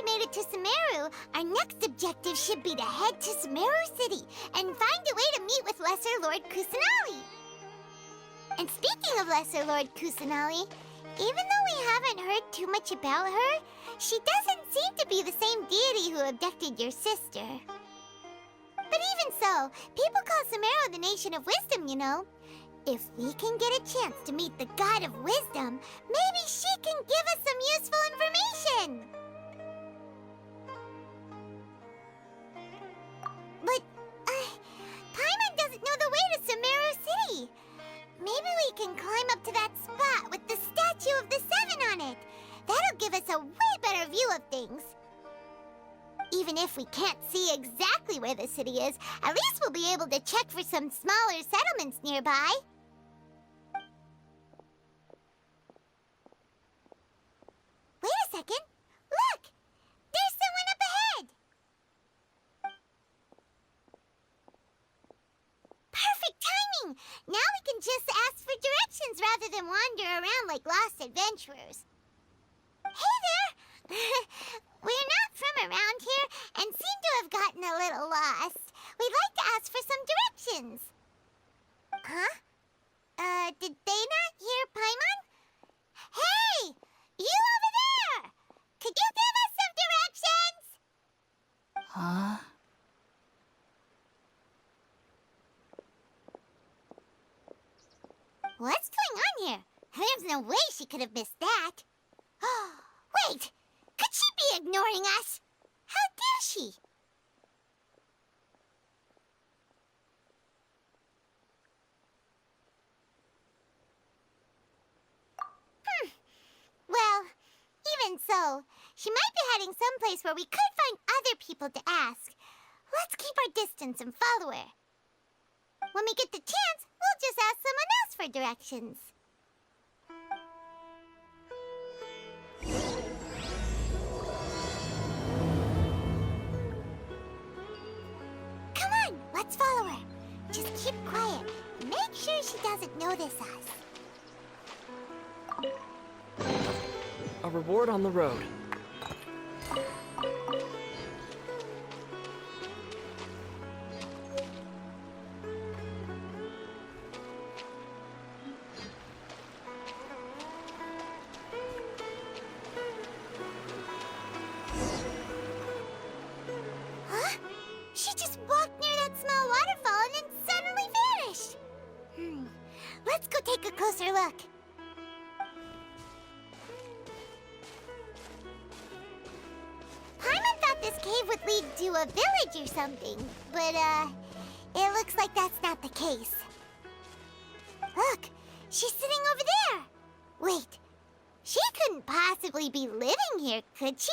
we made it to Sumeru, our next objective should be to head to Sumeru City and find a way to meet with Lesser Lord Kusanali. And speaking of Lesser Lord Kusanali, even though we haven't heard too much about her, she doesn't seem to be the same deity who abducted your sister. But even so, people call Sumeru the Nation of Wisdom, you know. If we can get a chance to meet the God of Wisdom, maybe she can give us some useful information. But, Paimon doesn't know the way to Sumeru City. Maybe we can climb up to that spot with the statue of the Seven on it. That'll give us a way better view of things. Even if we can't see exactly where the city is, at least we'll be able to check for some smaller settlements nearby. Wait a second. Look! There's someone up ahead! Perfect timing! Now we can just ask for directions rather than wander around like lost adventurers. Hey there! We're not from around here and seem to have gotten a little lost. We'd like to ask for some directions. Huh? Did they not hear Paimon? Hey! You over there! Could you give us some directions? Huh? What's going on here? There's no way she could have missed that. Wait! Could she be ignoring us? How dare she? Well, even so, she might be heading someplace where we could find other people to ask. Let's keep our distance and follow her. When we get the chance, we'll just ask someone else for directions. Come on, let's follow her. Just keep quiet and make sure she doesn't notice us. A reward on the road. Huh? She just walked near that small waterfall and then suddenly vanished. Let's go take a closer look. Paimon thought this cave would lead to a village or something, but, it looks like that's not the case. Look, she's sitting over there. Wait, she couldn't possibly be living here, could she?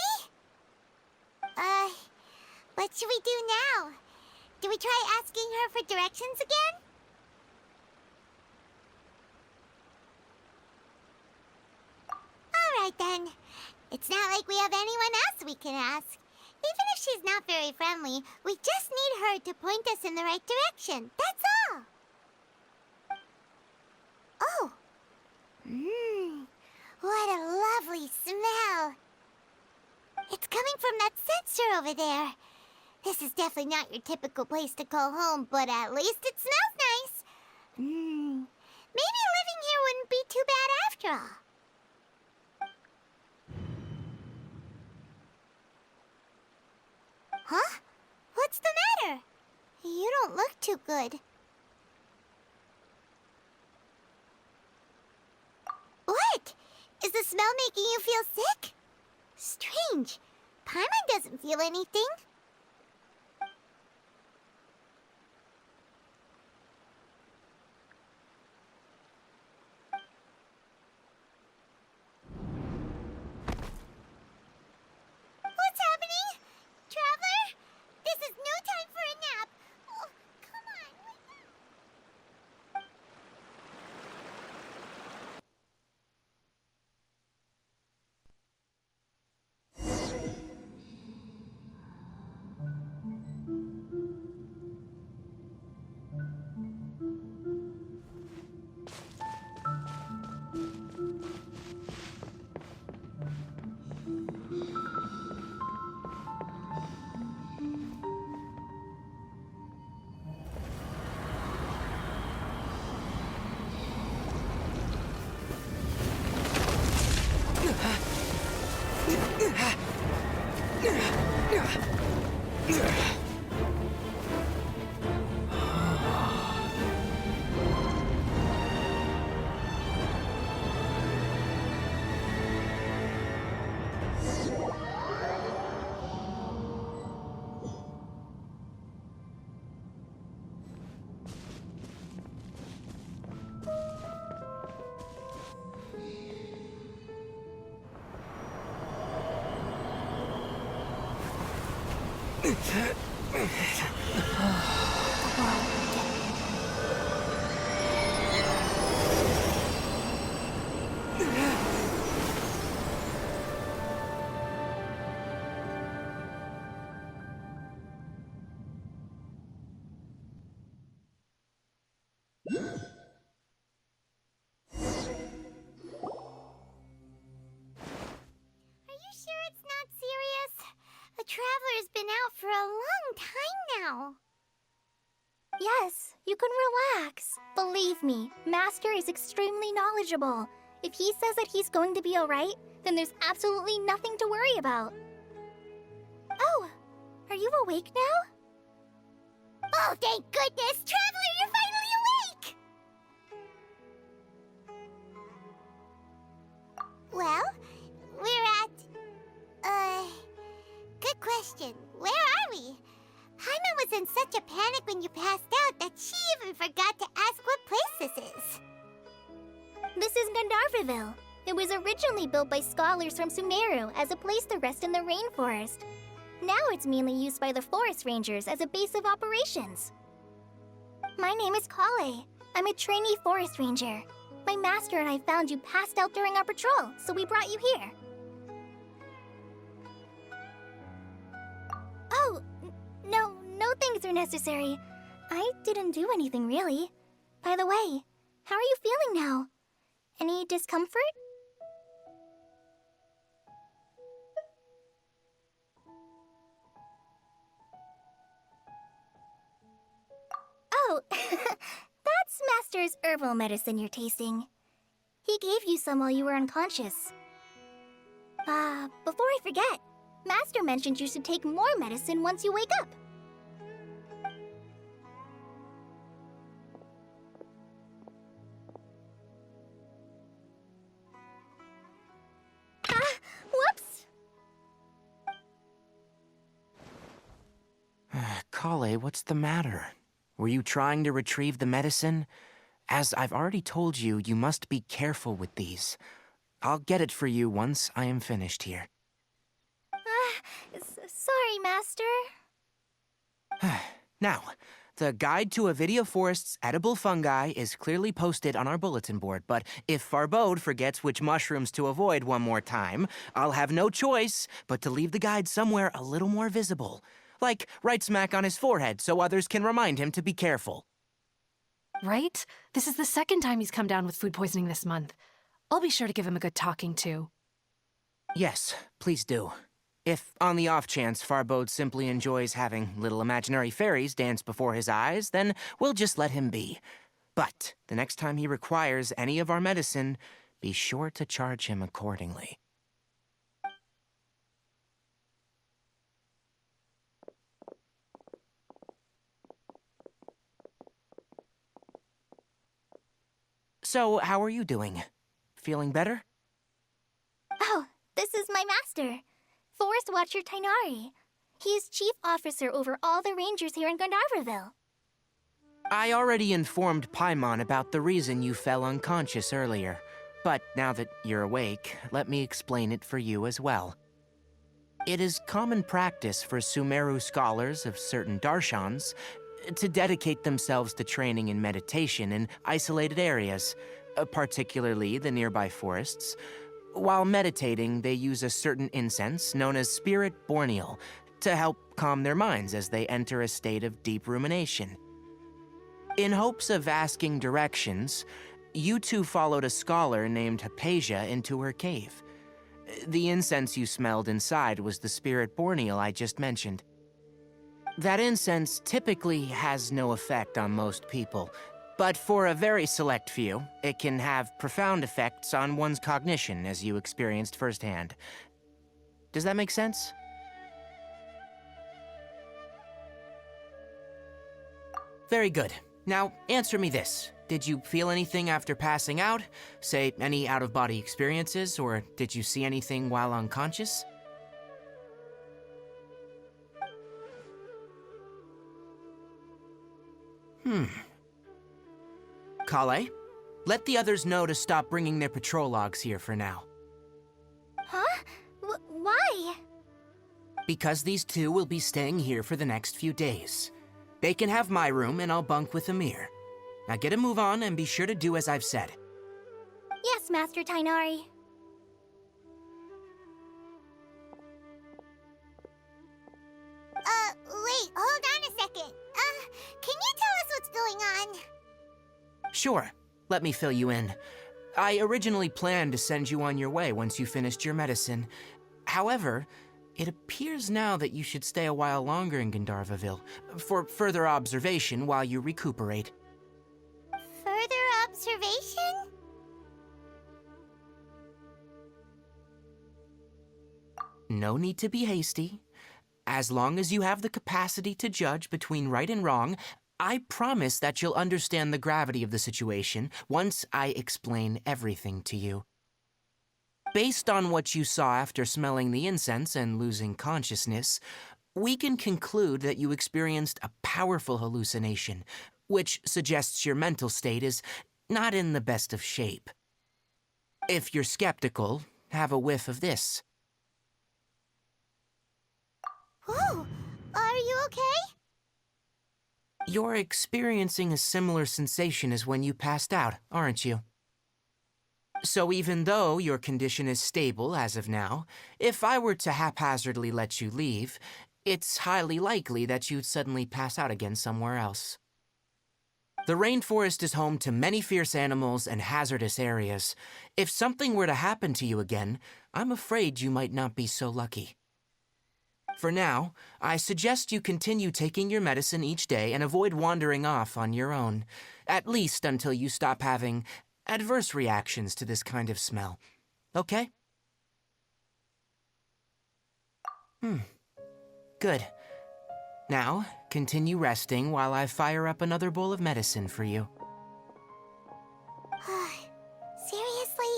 What should we do now? Do we try asking her for directions again? All right, then. It's not like we have anyone else we can ask. Even if she's not very friendly, we just need her to point us in the right direction. That's all. Oh. What a lovely smell. It's coming from that sensor over there. This is definitely not your typical place to call home, but at least it smells nice. Maybe living here wouldn't be too bad after all. Huh? What's the matter? You don't look too good. What? Is the smell making you feel sick? Strange. Paimon doesn't feel anything. What's happening? Traveler? This is no time for a nap. Oh, come on, wake up. Sure it's not serious? The Traveler's been out for a long time now. Yes, you can relax. Believe me, Master is extremely knowledgeable. If he says that he's going to be alright, then there's absolutely nothing to worry about. Oh, are you awake now? Oh, thank goodness! Traveler, you're finally awake! Well, we're at... good question. Where are we? Paimon was in such a panic when you passed out that she even forgot to ask what place this is. This is Gandharvaville. It was originally built by scholars from Sumeru as a place to rest in the rainforest. Now it's mainly used by the forest rangers as a base of operations. My name is Kale. I'm a trainee forest ranger. My master and I found you passed out during our patrol, so we brought you here. Oh, no things are necessary. I didn't do anything really. By the way, how are you feeling now? Any discomfort? Oh, that's Master's herbal medicine you're tasting. He gave you some while you were unconscious. Before I forget, Master mentioned you should take more medicine once you wake up. Whoops! Kale, what's the matter? Were you trying to retrieve the medicine? As I've already told you, you must be careful with these. I'll get it for you once I am finished here. Sorry, Master. Now, the guide to Avidia Forest's edible fungi is clearly posted on our bulletin board, but if Farbode forgets which mushrooms to avoid one more time, I'll have no choice but to leave the guide somewhere a little more visible. Like right smack on his forehead so others can remind him to be careful. Right? This is the second time he's come down with food poisoning this month. I'll be sure to give him a good talking to. Yes, please do. If, on the off chance, Farbode simply enjoys having little imaginary fairies dance before his eyes, then we'll just let him be. But the next time he requires any of our medicine, be sure to charge him accordingly. So, how are you doing? Feeling better? Oh, this is my master, Forest Watcher Tainari. He is chief officer over all the rangers here in Gandharvaville. I already informed Paimon about the reason you fell unconscious earlier. But now that you're awake, let me explain it for you as well. It is common practice for Sumeru scholars of certain darshans to dedicate themselves to training in meditation in isolated areas, particularly the nearby forests. While meditating, they use a certain incense known as spirit borneal to help calm their minds as they enter a state of deep rumination. In hopes of asking directions, you two followed a scholar named Hypatia into her cave. The incense you smelled inside was the spirit borneal I just mentioned. That incense typically has no effect on most people, but for a very select few, it can have profound effects on one's cognition, as you experienced firsthand. Does that make sense? Very good. Now, answer me this. Did you feel anything after passing out? Say, any out-of-body experiences, or did you see anything while unconscious? Kale, let the others know to stop bringing their patrol logs here for now. Huh? Why? because these two will be staying here for the next few days. They can have my room and I'll bunk with Amir. Now get a move on and be sure to do as I've said. Yes, Master Tainari. Wait, hold on a second. Can you tell us what's going on? Sure, let me fill you in. I originally planned to send you on your way once you finished your medicine. However, it appears now that you should stay a while longer in Gandharvaville for further observation while you recuperate. Further observation? No need to be hasty. As long as you have the capacity to judge between right and wrong, I promise that you'll understand the gravity of the situation once I explain everything to you. Based on what you saw after smelling the incense and losing consciousness, we can conclude that you experienced a powerful hallucination, which suggests your mental state is not in the best of shape. If you're skeptical, have a whiff of this. Whoa, are you okay? You're experiencing a similar sensation as when you passed out, aren't you? So even though your condition is stable as of now, if I were to haphazardly let you leave, it's highly likely that you'd suddenly pass out again somewhere else. The rainforest is home to many fierce animals and hazardous areas. If something were to happen to you again, I'm afraid you might not be so lucky. For now, I suggest you continue taking your medicine each day and avoid wandering off on your own, at least until you stop having adverse reactions to this kind of smell. Okay? Good. Now, continue resting while I fire up another bowl of medicine for you. Seriously?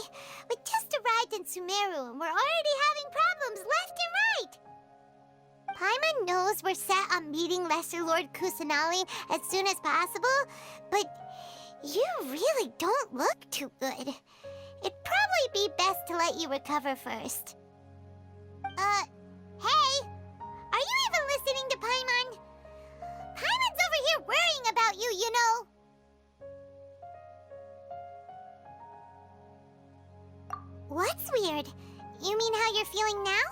We just arrived in Sumeru and we're already having problems left and right! Paimon knows we're set on meeting Lesser Lord Kusanali as soon as possible, but you really don't look too good. It'd probably be best to let you recover first. Hey! Are you even listening to Paimon? Paimon's over here worrying about you, you know! What's weird? You mean how you're feeling now?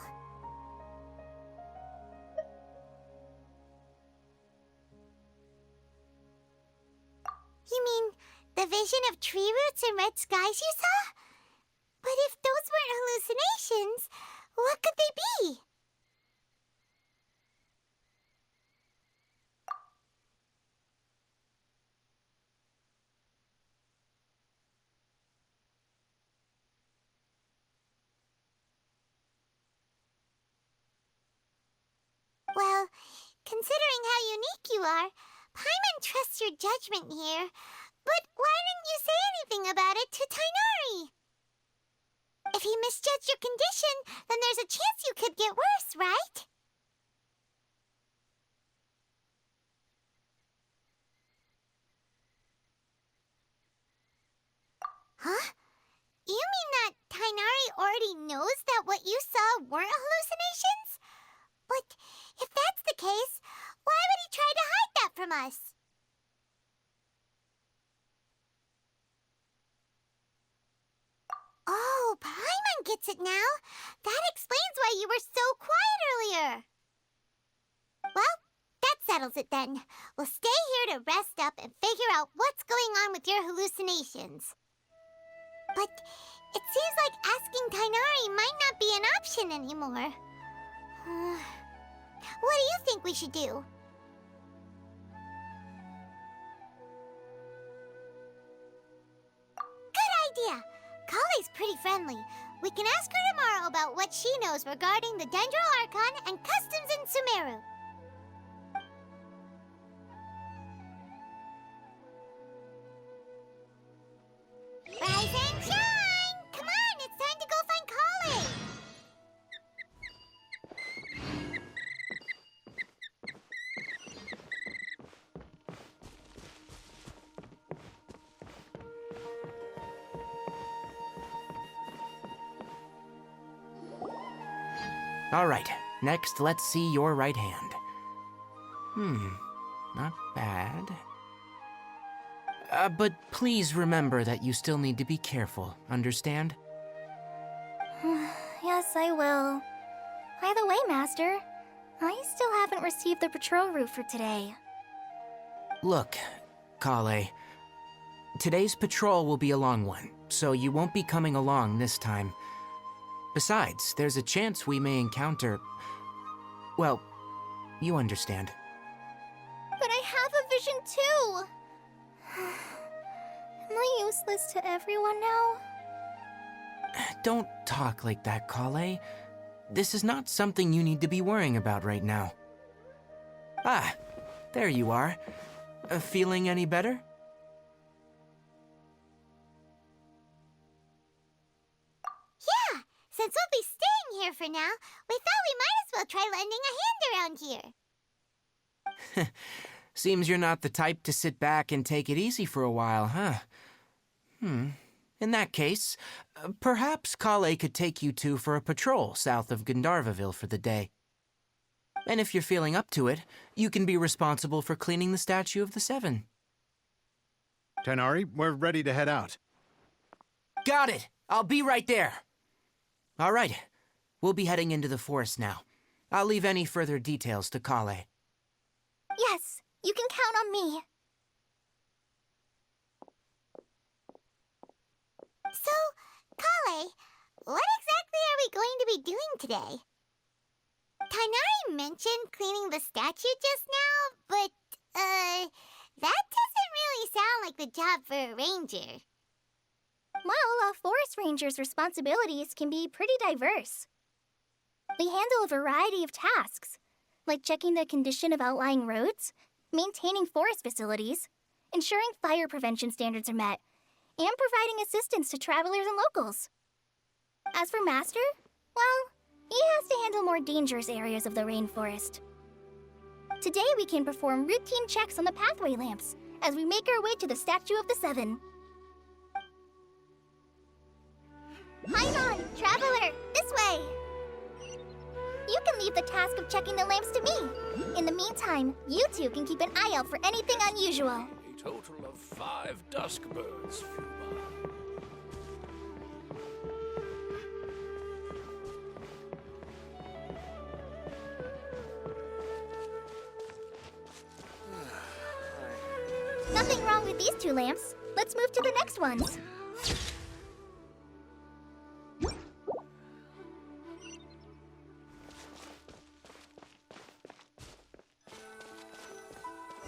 You mean the vision of tree roots and red skies you saw? But if those weren't hallucinations, what could they be? Well, considering how unique you are, Paimon trusts your judgment here. But why didn't you say anything about it to Tainari? If he misjudged your condition, then there's a chance you could get worse, right? Huh? You mean that Tainari already knows that what you saw weren't hallucinations? But if that's the case, why would he try to hide that from us? Oh, Paimon gets it now. That explains why you were so quiet earlier. Well, that settles it then. We'll stay here to rest up and figure out what's going on with your hallucinations. But it seems like asking Tainari might not be an option anymore. What do you think we should do? Good idea! Kale's pretty friendly. We can ask her tomorrow about what she knows regarding the Dendro Archon and customs in Sumeru. Rise and shine! Come on, it's time to go find Kale! All right, Next, let's see your right hand. Not bad. But please remember that you still need to be careful, understand? Yes, I will. By the way, Master, I still haven't received the patrol route for today. Look, Kale, today's patrol will be a long one, so you won't be coming along this time. Besides, there's a chance we may encounter... well, you understand. But I have a vision too! Am I useless to everyone now? Don't talk like that, Kale. This is not something you need to be worrying about right now. Ah, there you are. Feeling any better? Yeah, since we'll be staying here for now, we thought we might as well try lending a hand around here. Seems you're not the type to sit back and take it easy for a while, huh? In that case, perhaps Kale could take you two for a patrol south of Gandharvaville for the day. And if you're feeling up to it, you can be responsible for cleaning the Statue of the Seven. Tighnari, we're ready to head out. Got it! I'll be right there! All right, we'll be heading into the forest now. I'll leave any further details to Kale. Yes, you can count on me. So, Kale, what exactly are we going to be doing today? Tighnari mentioned cleaning the statue just now, but, that doesn't really sound like the job for a ranger. Well, a forest ranger's responsibilities can be pretty diverse. They handle a variety of tasks, like checking the condition of outlying roads, maintaining forest facilities, ensuring fire prevention standards are met, and providing assistance to travelers and locals. As for Master, well, he has to handle more dangerous areas of the rainforest. Today we can perform routine checks on the pathway lamps as we make our way to the Statue of the Seven. Paimon, Traveler, this way! You can leave the task of checking the lamps to me. In the meantime, you two can keep an eye out for anything unusual. A total of 5 dusk birds, Fuma. Nothing wrong with these 2 lamps. Let's move to the next ones.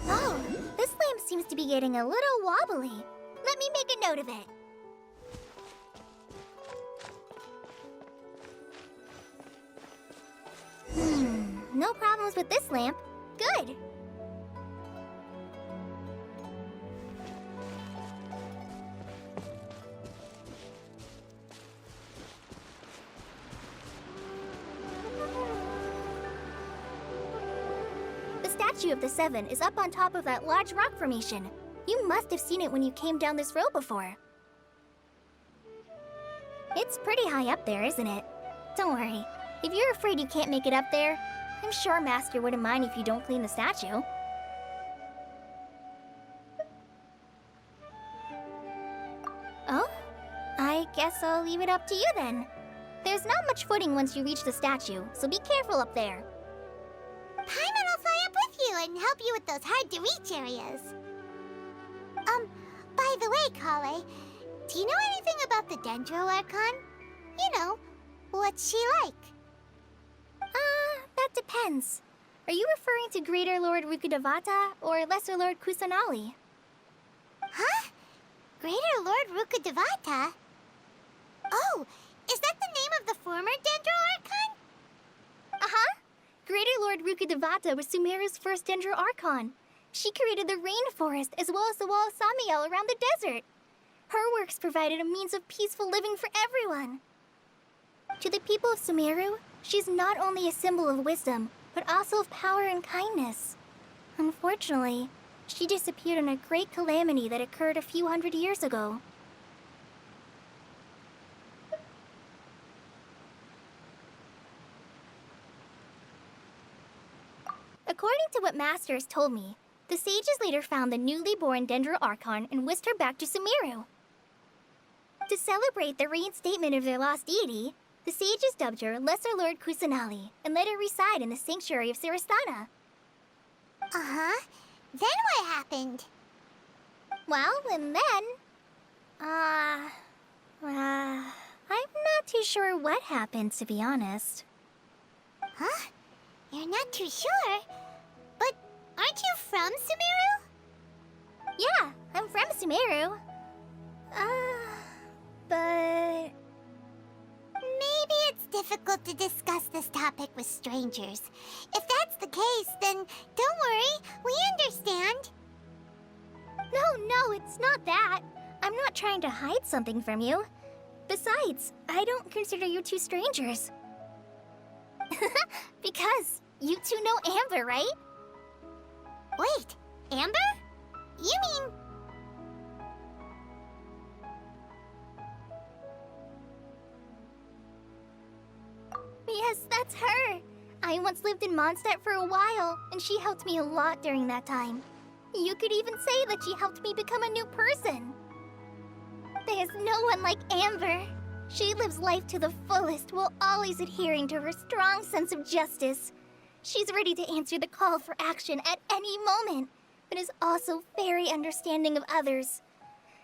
Oh, this lamp seems to be getting a little wobbly. Let me make a note of it. No problems with this lamp. Good. The Statue of the Seven is up on top of that large rock formation. You must have seen it when you came down this road before. It's pretty high up there, isn't it? Don't worry. If you're afraid you can't make it up there, I'm sure Master wouldn't mind if you don't clean the statue. Oh? I guess I'll leave it up to you then. There's not much footing once you reach the statue, so be careful up there. Paimon will fly up with you and help you with those hard-to-reach areas. By the way, Kale, do you know anything about the Dendro Archon? You know, what's she like? That depends. Are you referring to Greater Lord Rukkhadevata or Lesser Lord Kusanali? Huh? Greater Lord Rukkhadevata? Oh, is that the name of the former Dendro Archon? Uh-huh. Greater Lord Rukkhadevata was Sumeru's first Dendro Archon. She created the rainforest as well as the wall of Samiel around the desert. Her works provided a means of peaceful living for everyone. To the people of Sumeru, she's not only a symbol of wisdom, but also of power and kindness. Unfortunately, she disappeared in a great calamity that occurred a few hundred years ago. According to what Masters told me, the sages later found the newly born Dendro Archon and whisked her back to Sumeru. To celebrate the reinstatement of their lost deity, the sages dubbed her Lesser Lord Kusanali and let her reside in the sanctuary of Sarastana. Uh-huh. Then what happened? Well, and then... I'm not too sure what happened, to be honest. Huh? You're not too sure? But aren't you from Sumeru? Yeah, I'm from Sumeru. But... Maybe it's difficult to discuss this topic with strangers. If that's the case, then don't worry, we understand. No, it's not that. I'm not trying to hide something from you. Besides, I don't consider you two strangers. Because you two know Amber, right? Wait, Amber? You mean... Yes, that's her. I once lived in Mondstadt for a while, and she helped me a lot during that time. You could even say that she helped me become a new person. There's no one like Amber. She lives life to the fullest while always adhering to her strong sense of justice. She's ready to answer the call for action at any moment, but is also very understanding of others.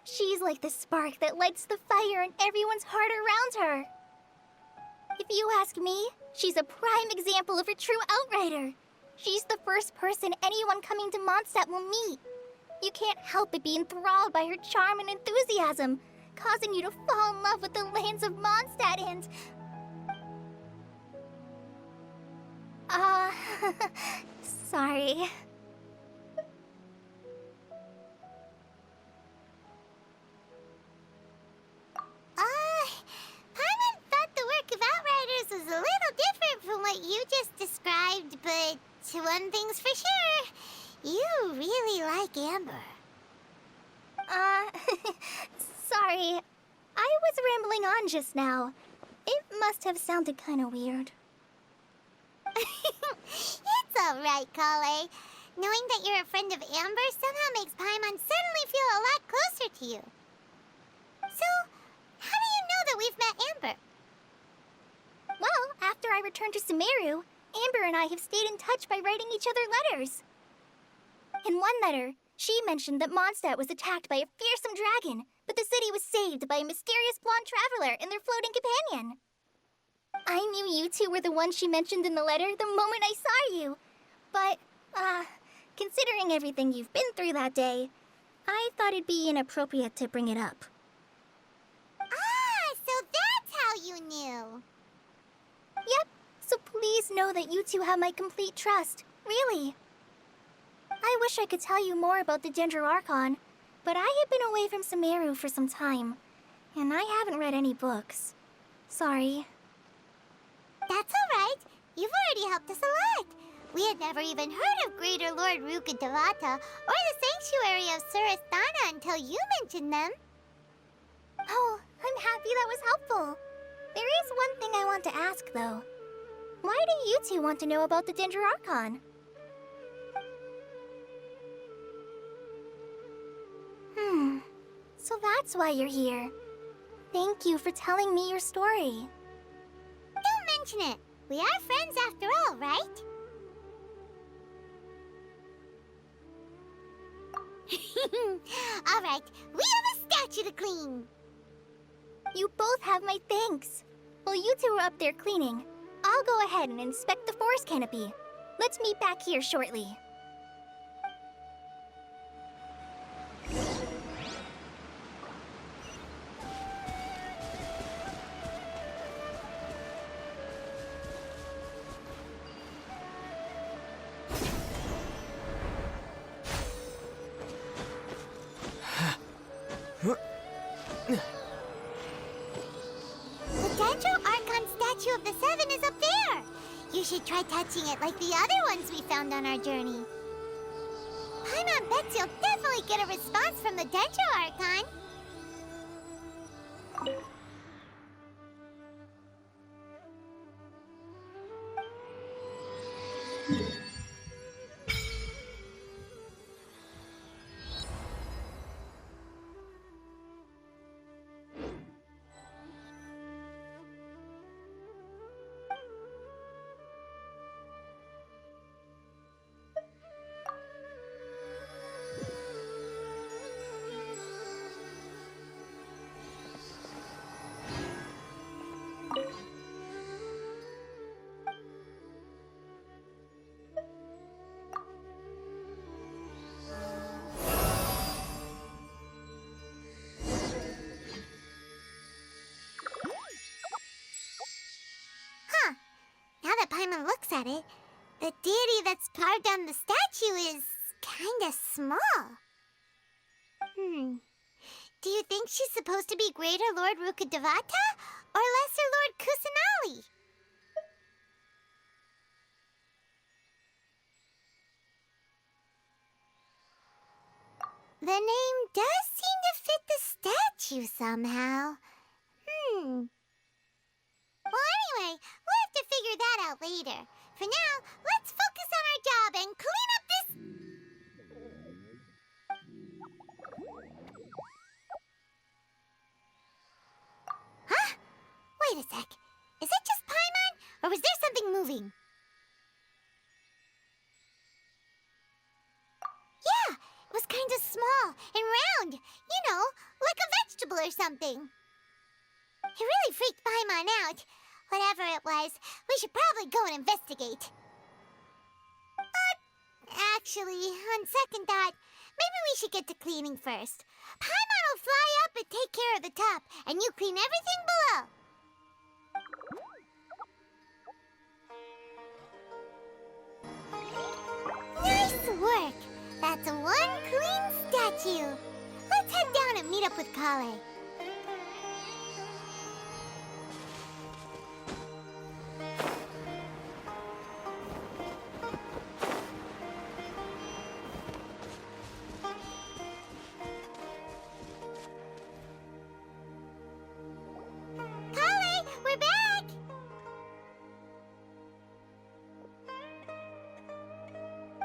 She's like the spark that lights the fire in everyone's heart around her. If you ask me, she's a prime example of a true outrider. She's the first person anyone coming to Mondstadt will meet. You can't help but be enthralled by her charm and enthusiasm, causing you to fall in love with the lands of Mondstadt and... sorry. Paimon thought the work of Outriders was a little different from what you just described, but one thing's for sure, you really like Amber. Sorry. I was rambling on just now. It must have sounded kind of weird. It's alright, Kale. Knowing that you're a friend of Amber somehow makes Paimon suddenly feel a lot closer to you. So, how do you know that we've met Amber? Well, after I returned to Sumeru, Amber and I have stayed in touch by writing each other letters. In one letter, she mentioned that Mondstadt was attacked by a fearsome dragon, but the city was saved by a mysterious blonde traveler and their floating companion. I knew you two were the ones she mentioned in the letter the moment I saw you. But, considering everything you've been through that day, I thought it'd be inappropriate to bring it up. Ah, so that's how you knew. Yep, so please know that you two have my complete trust, really. I wish I could tell you more about the Dendro Archon, but I have been away from Sumeru for some time, and I haven't read any books. Sorry. That's alright. You've already helped us a lot. We had never even heard of Greater Lord Rukadevata or the Sanctuary of Surasthana until you mentioned them. Oh, I'm happy that was helpful. There is one thing I want to ask, though. Why do you two want to know about the Dendro Archon? So that's why you're here. Thank you for telling me your story. Don't mention it. We are friends after all, right? Alright, we have a statue to clean. You both have my thanks. While you two are up there cleaning, I'll go ahead and inspect the forest canopy. Let's meet back here shortly. The Dendro Archon statue of the Seven is up there. You should try touching it like the other ones we found on our journey. Paimon bets you'll definitely get a response from the Dendro Archon. Paimon looks at it, the deity that's carved on the statue is kinda small. Do you think she's supposed to be Greater Lord Rukkhadevata or Lesser Lord Kusanali? The name does seem to fit the statue somehow. Well, anyway, we'll have to figure that out later. For now, let's focus on our job and clean up this... Huh? Wait a sec. Is it just Paimon, or was there something moving? Yeah, it was kind of small and round. You know, like a vegetable or something. It really freaked Paimon out. Whatever it was, we should probably go and investigate. Actually, on second thought, maybe we should get to cleaning first. Paimon will fly up and take care of the top, and you clean everything below. Nice work! That's one clean statue. Let's head down and meet up with Kale. Kale, we're back!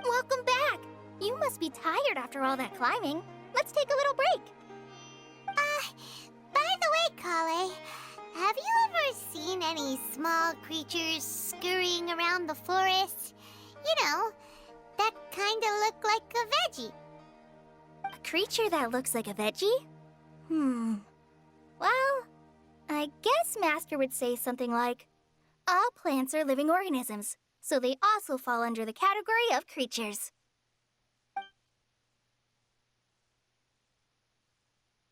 Welcome back! You must be tired after all that climbing. Let's take a little break. By the way, Kale, have you ever seen any small creatures scurrying around the forest? You know, that kinda look like a veggie. A creature that looks like a veggie? Well, I guess Master would say something like, all plants are living organisms, so they also fall under the category of creatures.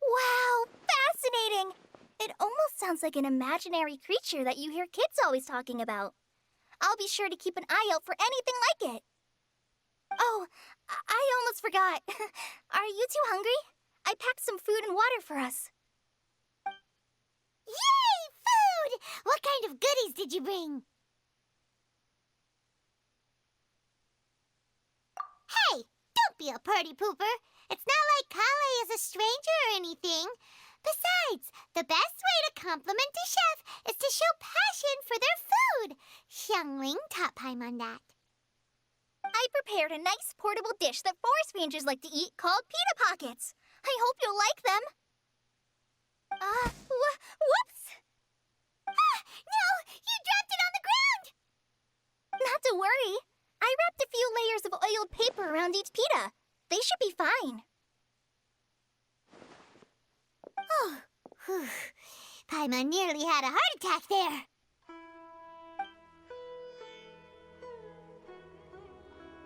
Wow, fascinating! It almost sounds like an imaginary creature that you hear kids always talking about. I'll be sure to keep an eye out for anything like it. Oh, I almost forgot. Are you two hungry? I packed some food and water for us. Yay, food! What kind of goodies did you bring? Hey, don't be a party pooper. It's not like Kale is a stranger or anything. Besides, the best way to compliment a chef is to show passion for their food. Xiangling taught Paimon that. I prepared a nice portable dish that forest rangers like to eat called pita pockets. I hope you'll like them. Whoops! No! You dropped it on the ground! Not to worry. I wrapped a few layers of oiled paper around each pita. They should be fine. Oh, whew. Paimon nearly had a heart attack there.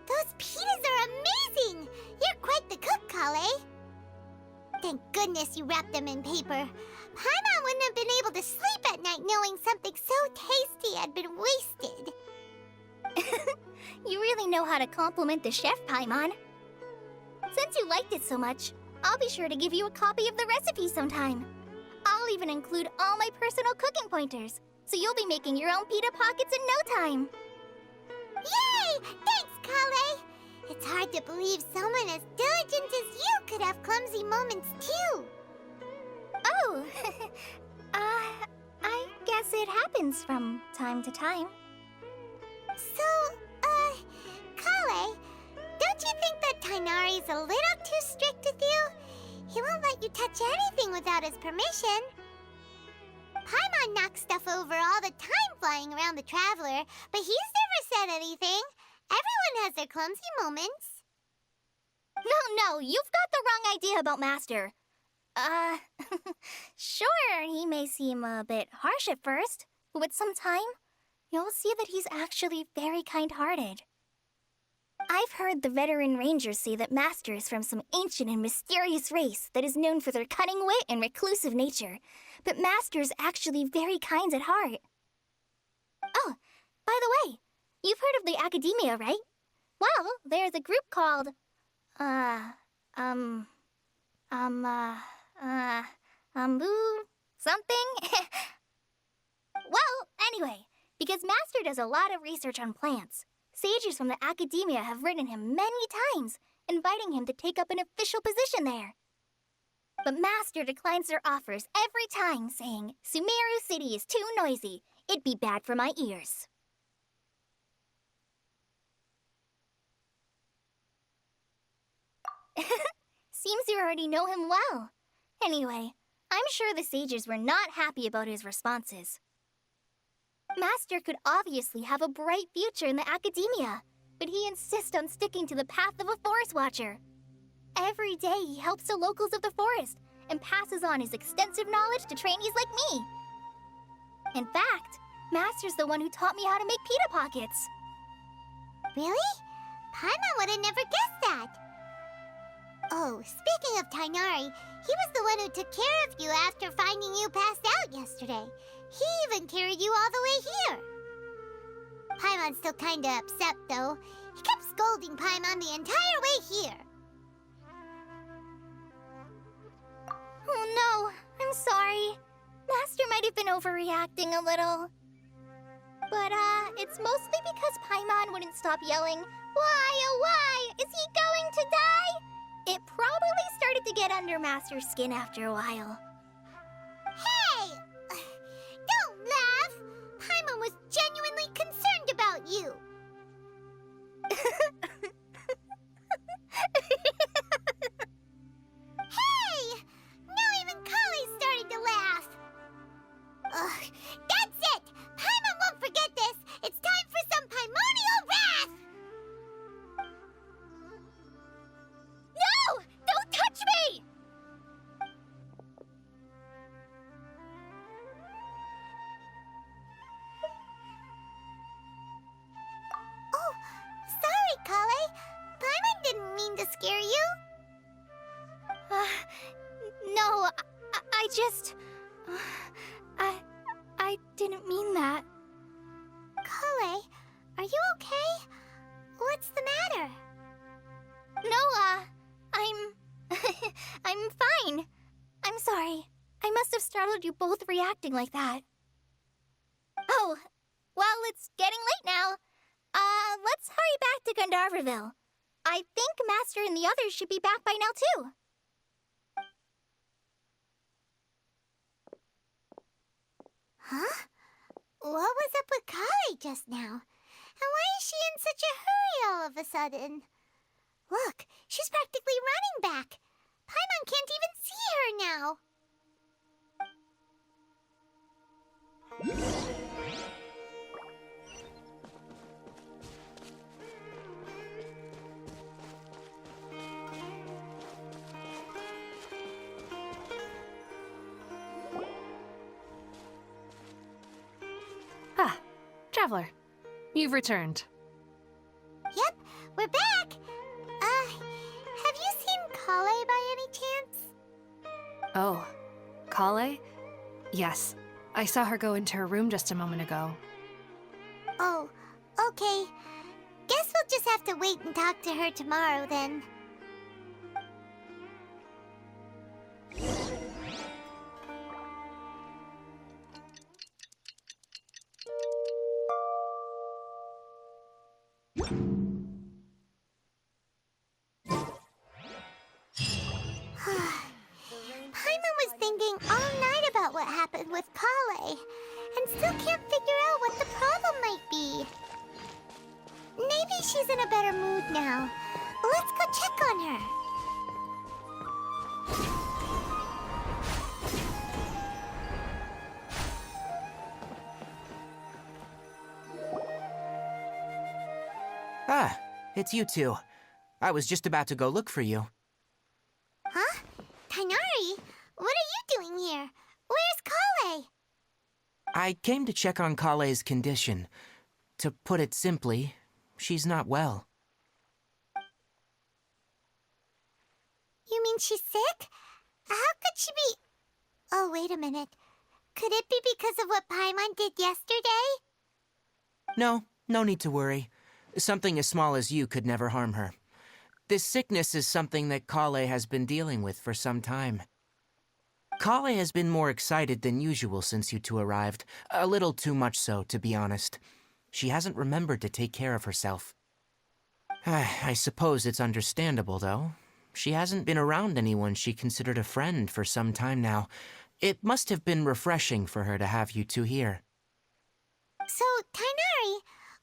Those pitas are amazing! You're quite the cook, Kale. Thank goodness you wrapped them in paper. Paimon wouldn't have been able to sleep at night knowing something so tasty had been wasted. You really know how to compliment the chef, Paimon. Since you liked it so much, I'll be sure to give you a copy of the recipe sometime. I'll even include all my personal cooking pointers, so you'll be making your own pita pockets in no time. Yay! Thanks, Kale! It's hard to believe someone as diligent as you could have clumsy moments, too. Oh, I guess it happens from time to time. So, Kale, don't you think that Tighnari's a little too strict with you? He won't let you touch anything without his permission. Paimon knocks stuff over all the time flying around the Traveler, but he's never said anything. Everyone has their clumsy moments. No, you've got the wrong idea about Master. Sure, he may seem a bit harsh at first, but with some time, you'll see that he's actually very kind-hearted. I've heard the veteran rangers say that Master is from some ancient and mysterious race that is known for their cunning wit and reclusive nature, but Master is actually very kind at heart. Oh, by the way, You've heard of the Academia, right? Well, there's a group called... something? Well, anyway, because Master does a lot of research on plants, sages from the Academia have written him many times, inviting him to take up an official position there. But Master declines their offers every time, saying, Sumeru City is too noisy. It'd be bad for my ears. Seems you already know him well. Anyway, I'm sure the sages were not happy about his responses. Master could obviously have a bright future in the Academia, but he insists on sticking to the path of a forest watcher. Every day he helps the locals of the forest and passes on his extensive knowledge to trainees like me. In fact, Master's the one who taught me how to make pita pockets. Really? Paimon would have never guessed that. Oh, speaking of Tainari, he was the one who took care of you after finding you passed out yesterday. He even carried you all the way here. Paimon's still kinda upset, though. He kept scolding Paimon the entire way here. Oh no, I'm sorry. Master might have been overreacting a little. But, it's mostly because Paimon wouldn't stop yelling, Why, oh why, is he going to die? It probably started to get under Master's skin after a while. Hey! Don't laugh! Paimon was genuinely concerned about you. Hey! Now even Kali's starting to laugh. Ugh, that's it! Paimon won't forget this! It's time for some Paimonial wrath! No! Don't touch me! Oh, sorry, Kale. Paimon didn't mean to scare you. No, I just... I didn't mean that. Kale, are you okay? What's the matter? No, I'm fine. I'm sorry. I must have startled you both reacting like that. Oh, well, it's getting late now. Let's hurry back to Gandharville. I think Master and the others should be back by now, too. Huh? What was up with Kale just now? And why is she in such a hurry all of a sudden? Look, she's practically running back. Paimon can't even see her now. Ah, Traveler, you've returned. Yep, we're back. Have you seen Kale by any chance? Oh, Kale? Yes, I saw her go into her room just a moment ago. Oh, okay. Guess we'll just have to wait and talk to her tomorrow then. Paimon was thinking all night about what happened with Kale, and still can't figure out what the problem might be. Maybe she's in a better mood now. Let's go check on her. Ah, it's you two. I was just about to go look for you. Huh? Tainari, what are you doing here? Where's Kale? I came to check on Kale's condition. To put it simply, she's not well. You mean she's sick? How could she be... Oh, wait a minute. Could it be because of what Paimon did yesterday? No, No need to worry. Something as small as you could never harm her. This sickness is something that Kale has been dealing with for some time. Kale has been more excited than usual since you two arrived. A little too much so, to be honest. She hasn't remembered to take care of herself. I suppose it's understandable, though. She hasn't been around anyone she considered a friend for some time now. It must have been refreshing for her to have you two here. So, Tainari,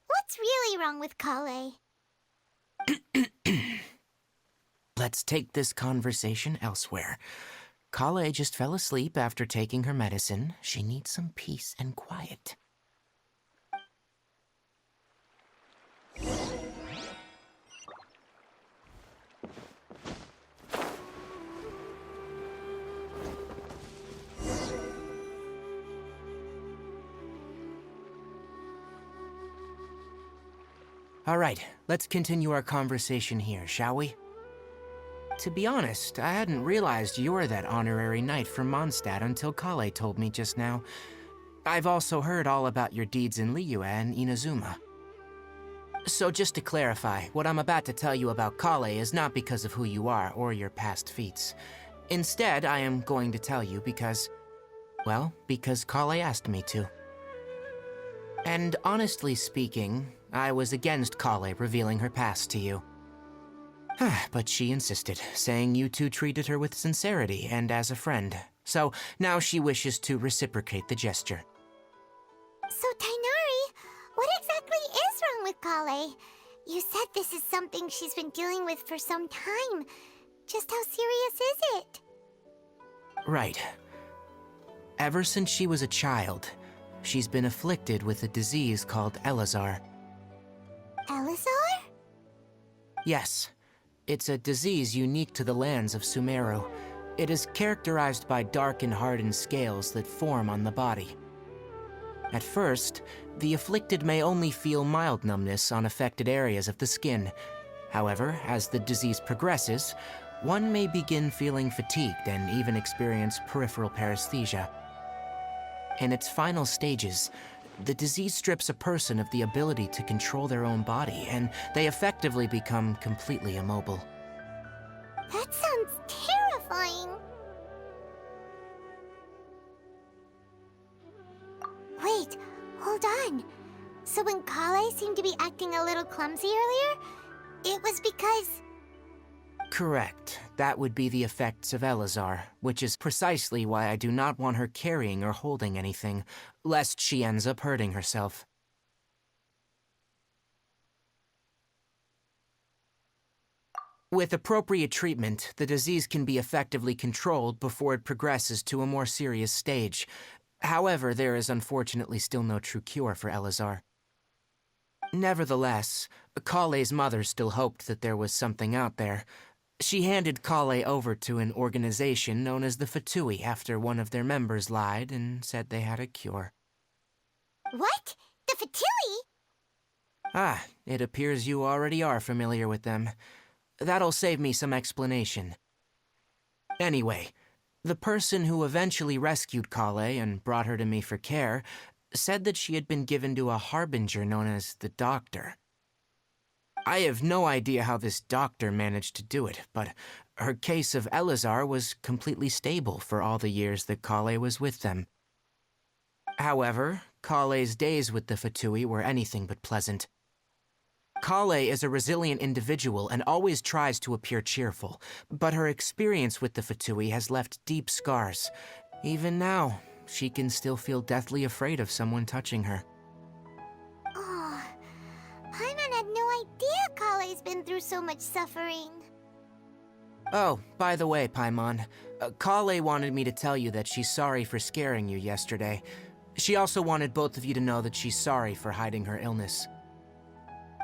what's really wrong with Kale? Let's take this conversation elsewhere. Kale just fell asleep after taking her medicine. She needs some peace and quiet. All right, let's continue our conversation here, shall we? To be honest, I hadn't realized you were that honorary knight from Mondstadt until Kale told me just now. I've also heard all about your deeds in Liyue and Inazuma. So just to clarify, what I'm about to tell you about Kale is not because of who you are or your past feats. Instead, I am going to tell you because Kale asked me to. And honestly speaking, I was against Kale revealing her past to you. But she insisted, saying you two treated her with sincerity and as a friend. So now she wishes to reciprocate the gesture. So, Tainari, what exactly is wrong with Kale? You said this is something she's been dealing with for some time. Just how serious is it? Right. Ever since she was a child, she's been afflicted with a disease called Elazar. Elazar? Yes. It's a disease unique to the lands of Sumeru. It is characterized by dark and hardened scales that form on the body. At first, the afflicted may only feel mild numbness on affected areas of the skin. However, as the disease progresses, one may begin feeling fatigued and even experience peripheral paresthesia. In its final stages, the disease strips a person of the ability to control their own body, and they effectively become completely immobile. That sounds terrifying. Wait, hold on. So when Kale seemed to be acting a little clumsy earlier, it was because... Correct. That would be the effects of Elazar, which is precisely why I do not want her carrying or holding anything, lest she ends up hurting herself. With appropriate treatment, the disease can be effectively controlled before it progresses to a more serious stage. However, there is unfortunately still no true cure for Elazar. Nevertheless, Kale's mother still hoped that there was something out there. She handed Kale over to an organization known as the Fatui after one of their members lied and said they had a cure. What? The Fatui? It appears you already are familiar with them. That'll save me some explanation. Anyway, the person who eventually rescued Kale and brought her to me for care said that she had been given to a harbinger known as the Doctor. I have no idea how this doctor managed to do it, but her case of Elazar was completely stable for all the years that Kale was with them. However, Kale's days with the Fatui were anything but pleasant. Kale is a resilient individual and always tries to appear cheerful, but her experience with the Fatui has left deep scars. Even now, she can still feel deathly afraid of someone touching her. Oh, Paimon had no idea Kale's been through so much suffering. Oh, by the way, Paimon, Kale wanted me to tell you that she's sorry for scaring you yesterday. She also wanted both of you to know that she's sorry for hiding her illness.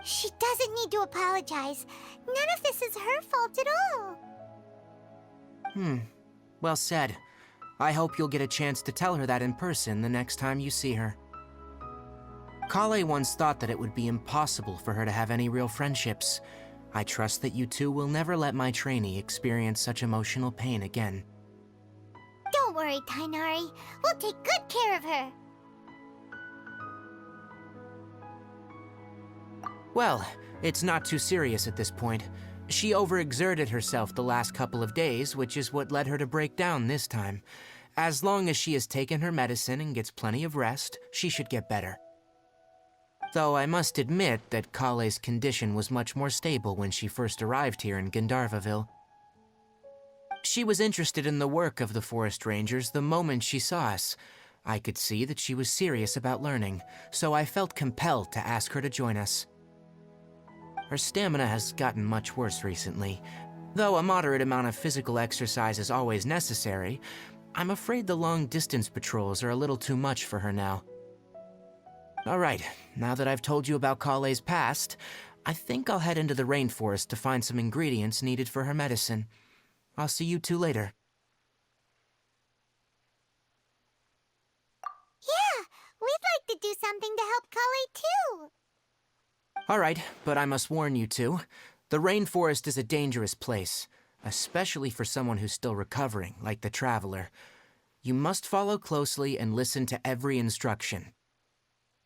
She doesn't need to apologize. None of this is her fault at all. Well said. I hope you'll get a chance to tell her that in person the next time you see her. Kale once thought that it would be impossible for her to have any real friendships. I trust that you two will never let my trainee experience such emotional pain again. Don't worry, Tainari. We'll take good care of her. Well, it's not too serious at this point. She overexerted herself the last couple of days, which is what led her to break down this time. As long as she has taken her medicine and gets plenty of rest, she should get better. Though I must admit that Kale's condition was much more stable when she first arrived here in Gandharvaville. She was interested in the work of the forest rangers the moment she saw us. I could see that she was serious about learning, so I felt compelled to ask her to join us. Her stamina has gotten much worse recently. Though a moderate amount of physical exercise is always necessary, I'm afraid the long-distance patrols are a little too much for her now. Alright, now that I've told you about Kale's past, I think I'll head into the rainforest to find some ingredients needed for her medicine. I'll see you two later. Yeah, we'd like to do something to help Kale too. Alright, but I must warn you two. The rainforest is a dangerous place, especially for someone who's still recovering, like the Traveler. You must follow closely and listen to every instruction.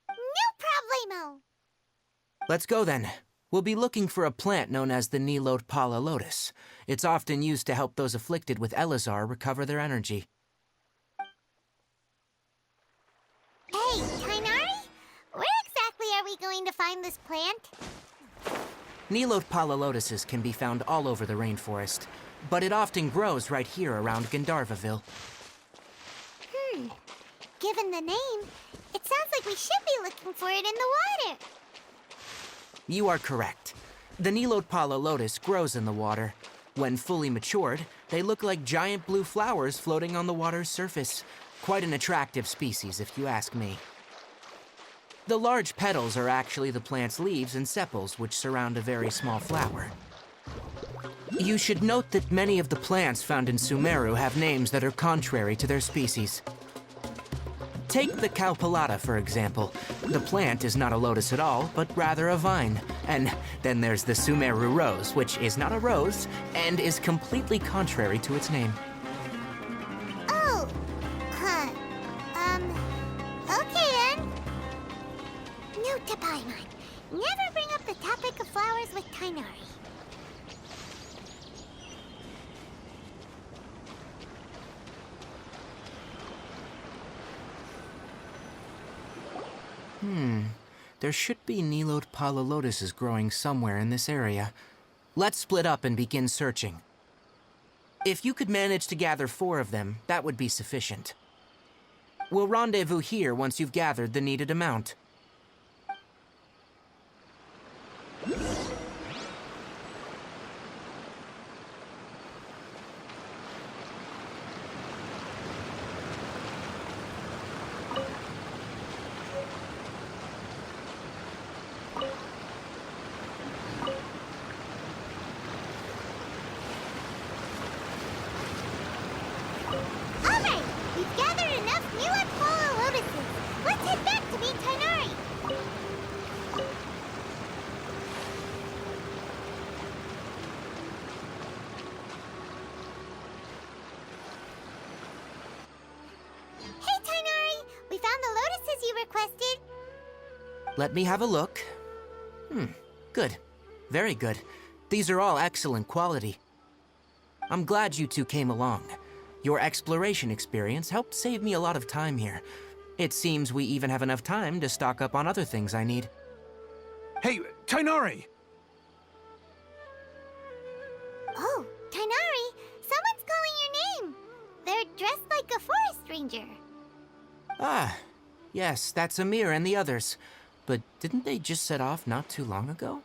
No problemo. Let's go then. We'll be looking for a plant known as the Nilot Pala Lotus. It's often used to help those afflicted with Elazar recover their energy. Hey, Tainari, where exactly are we going to find this plant? Nilot Pala Lotuses can be found all over the rainforest, but it often grows right here around Gandharvaville. Given the name, it sounds like we should be looking for it in the water. You are correct. The Nilot Pala Lotus grows in the water. When fully matured, they look like giant blue flowers floating on the water's surface. Quite an attractive species, if you ask me. The large petals are actually the plant's leaves and sepals, which surround a very small flower. You should note that many of the plants found in Sumeru have names that are contrary to their species. Take the Cowpelata, for example. The plant is not a lotus at all, but rather a vine. And then there's the Sumeru rose, which is not a rose, and is completely contrary to its name. Oh, huh. Okay then. Note to Paimon. Never bring up the topic of flowers with Tainari. There should be Nilot Pala Lotuses growing somewhere in this area. Let's split up and begin searching. If you could manage to gather 4 of them, that would be sufficient. We'll rendezvous here once you've gathered the needed amount. Alright, we've gathered enough Nilot Pala Lotuses. Let's head back to meet Tainari. Hey, Tainari! We found the lotuses you requested. Let me have a look. Good. Very good. These are all excellent quality. I'm glad you two came along. Your exploration experience helped save me a lot of time here. It seems we even have enough time to stock up on other things I need. Hey, Tainari! Oh, Tainari! Someone's calling your name. They're dressed like a forest ranger. Ah, yes, that's Amir and the others. But didn't they just set off not too long ago?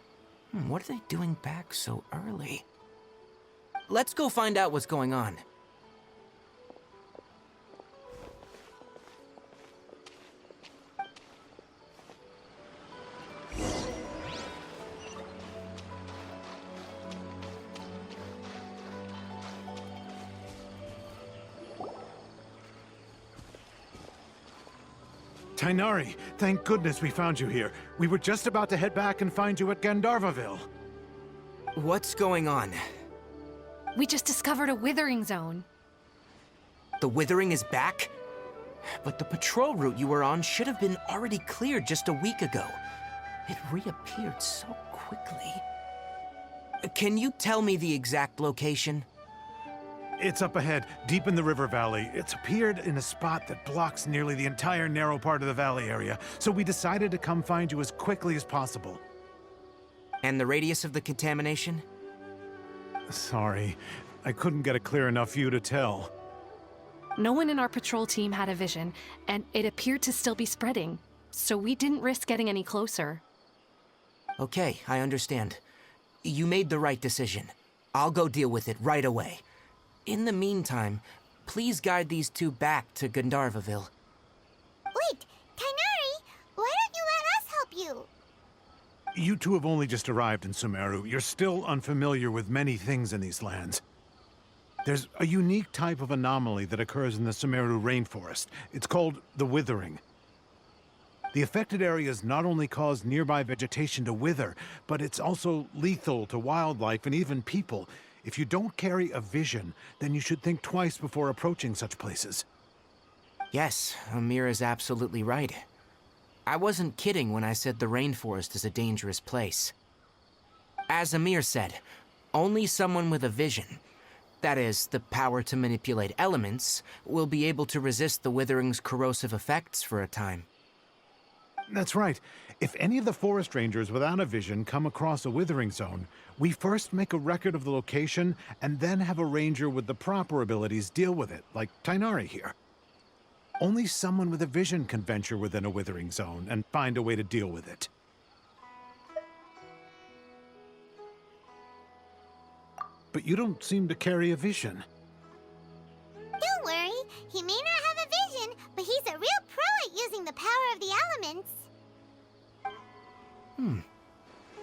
What are they doing back so early? Let's go find out what's going on. Tainari, thank goodness we found you here. We were just about to head back and find you at Gandharvaville. What's going on? We just discovered a withering zone. The withering is back? But the patrol route you were on should have been already cleared just a week ago. It reappeared so quickly. Can you tell me the exact location? It's up ahead, deep in the river valley. It's appeared in a spot that blocks nearly the entire narrow part of the valley area, so we decided to come find you as quickly as possible. And the radius of the contamination? Sorry, I couldn't get a clear enough view to tell. No one in our patrol team had a vision, and it appeared to still be spreading, so we didn't risk getting any closer. Okay, I understand. You made the right decision. I'll go deal with it right away. In the meantime, please guide these two back to Gandharvaville. Wait, Kainari, why don't you let us help you? You two have only just arrived in Sumeru. You're still unfamiliar with many things in these lands. There's a unique type of anomaly that occurs in the Sumeru rainforest. It's called the withering. The affected areas not only cause nearby vegetation to wither, but it's also lethal to wildlife and even people. If you don't carry a vision, then you should think twice before approaching such places. Yes, Amir is absolutely right. I wasn't kidding when I said the rainforest is a dangerous place. As Amir said, only someone with a vision, that is, the power to manipulate elements, will be able to resist the withering's corrosive effects for a time. That's right. If any of the forest rangers without a vision come across a withering zone, we first make a record of the location and then have a ranger with the proper abilities deal with it, like Tainari here. Only someone with a vision can venture within a withering zone and find a way to deal with it. But you don't seem to carry a vision. Don't worry, he may not have a vision, but he's a real pro at using the power of the elements.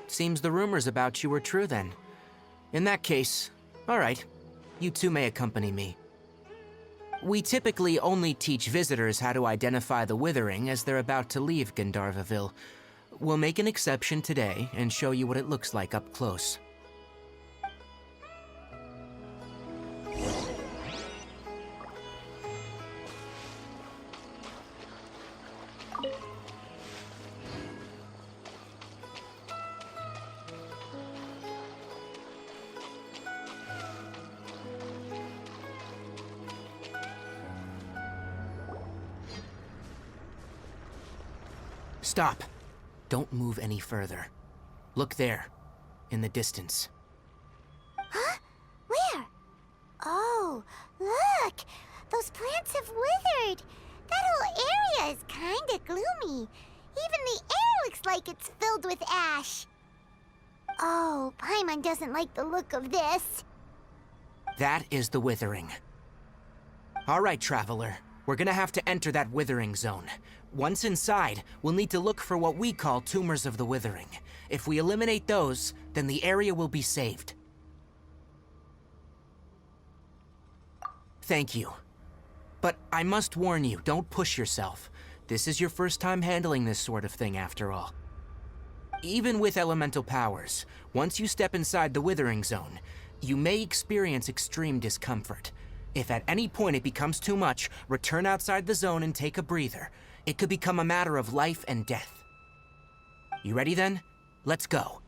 Seems the rumors about you were true then. In that case, all right, you two may accompany me. We typically only teach visitors how to identify the withering as they're about to leave Gandharvaville. We'll make an exception today and show you what it looks like up close. Stop. Don't move any further. Look there, in the distance. Huh? Where? Oh, look! Those plants have withered! That whole area is kinda gloomy. Even the air looks like it's filled with ash. Oh, Paimon doesn't like the look of this. That is the withering. All right, Traveler. We're gonna have to enter that withering zone. Once inside, we'll need to look for what we call tumors of the withering. If we eliminate those, then the area will be saved. Thank you. But I must warn you, don't push yourself. This is your first time handling this sort of thing, after all. Even with elemental powers, once you step inside the withering zone, you may experience extreme discomfort. If at any point it becomes too much, return outside the zone and take a breather. It could become a matter of life and death. You ready then? Let's go.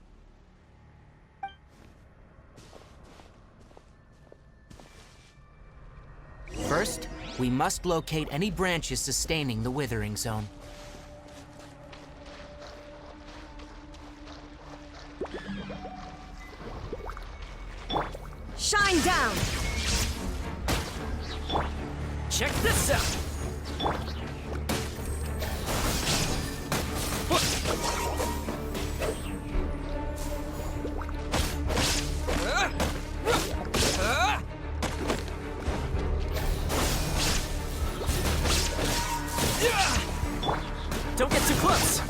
First, we must locate any branches sustaining the withering zone. Shine down! Check this out! Don't get too close!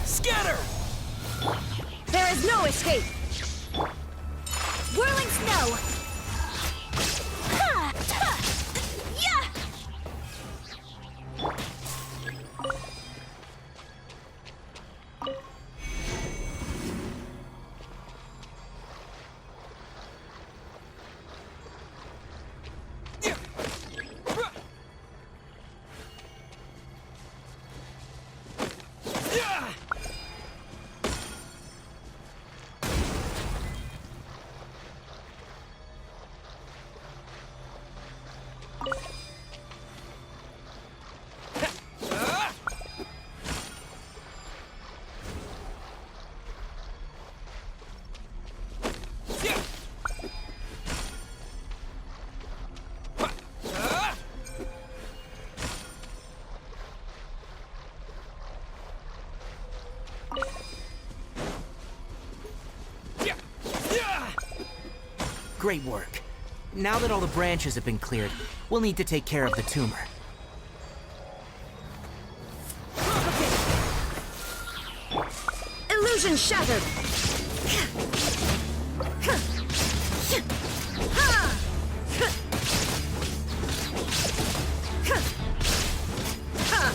Scatter! There is no escape! Whirling snow! Ha! Ha! Yeah! Great work. Now that all the branches have been cleared, we'll need to take care of the tumor. Illusion shattered!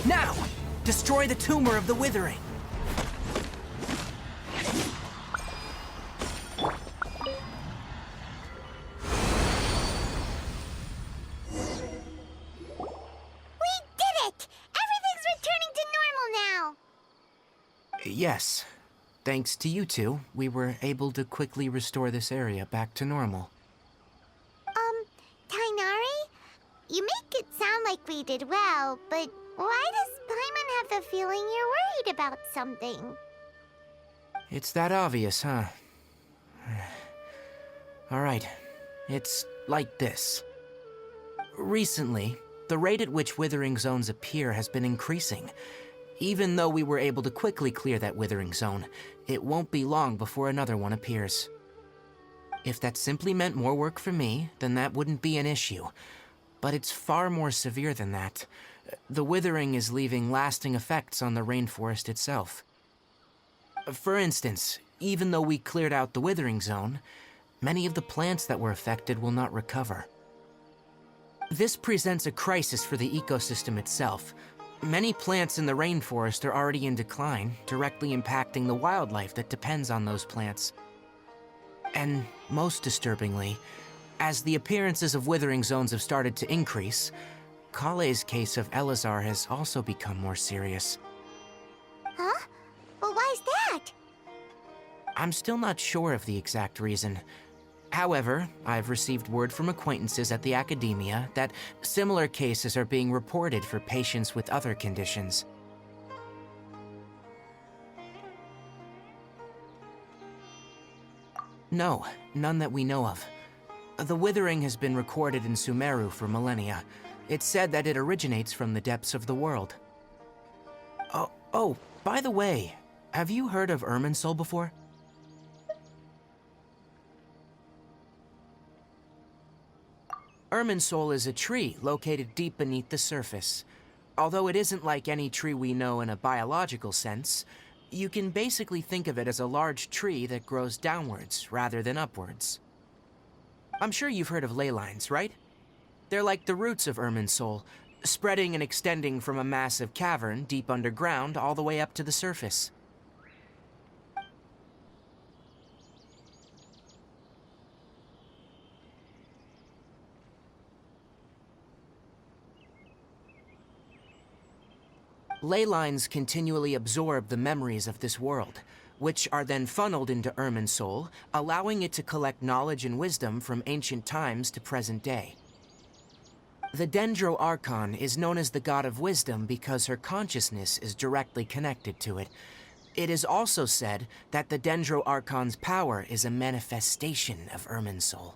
Now! Destroy the tumor of the withering! Yes. Thanks to you two, we were able to quickly restore this area back to normal. Tainari? You make it sound like we did well, but why does Paimon have the feeling you're worried about something? It's that obvious, huh? Alright. It's like this. Recently, the rate at which withering zones appear has been increasing. Even though we were able to quickly clear that withering zone, it won't be long before another one appears. If that simply meant more work for me, then that wouldn't be an issue. But it's far more severe than that. The withering is leaving lasting effects on the rainforest itself. For instance, even though we cleared out the withering zone, many of the plants that were affected will not recover. This presents a crisis for the ecosystem itself. Many plants in the rainforest are already in decline, directly impacting the wildlife that depends on those plants. And most disturbingly, as the appearances of withering zones have started to increase, Kale's case of Elazar has also become more serious. Huh? Well, why's that? I'm still not sure of the exact reason. However, I've received word from acquaintances at the academia that similar cases are being reported for patients with other conditions. No, none that we know of. The withering has been recorded in Sumeru for millennia. It's said that it originates from the depths of the world. Oh, by the way, have you heard of Irminsul before? Irminsul is a tree located deep beneath the surface. Although it isn't like any tree we know in a biological sense, you can basically think of it as a large tree that grows downwards rather than upwards. I'm sure you've heard of ley lines, right? They're like the roots of Irminsul, spreading and extending from a massive cavern deep underground all the way up to the surface. Ley lines continually absorb the memories of this world, which are then funneled into Irminsul, allowing it to collect knowledge and wisdom from ancient times to present day. The Dendro Archon is known as the god of wisdom because her consciousness is directly connected to it. It is also said that the Dendro Archon's power is a manifestation of Irminsul.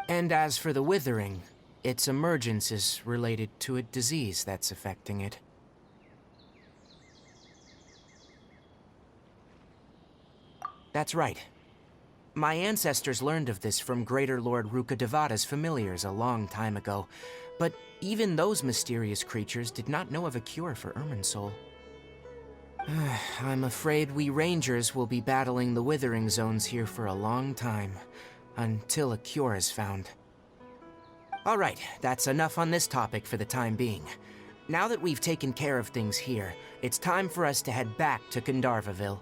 And as for the withering, its emergence is related to a disease that's affecting it. That's right. My ancestors learned of this from Greater Lord Rukkhadevata's familiars a long time ago, but even those mysterious creatures did not know of a cure for Irminsul. I'm afraid we rangers will be battling the withering zones here for a long time, until a cure is found. Alright, that's enough on this topic for the time being. Now that we've taken care of things here, it's time for us to head back to Gandharvaville.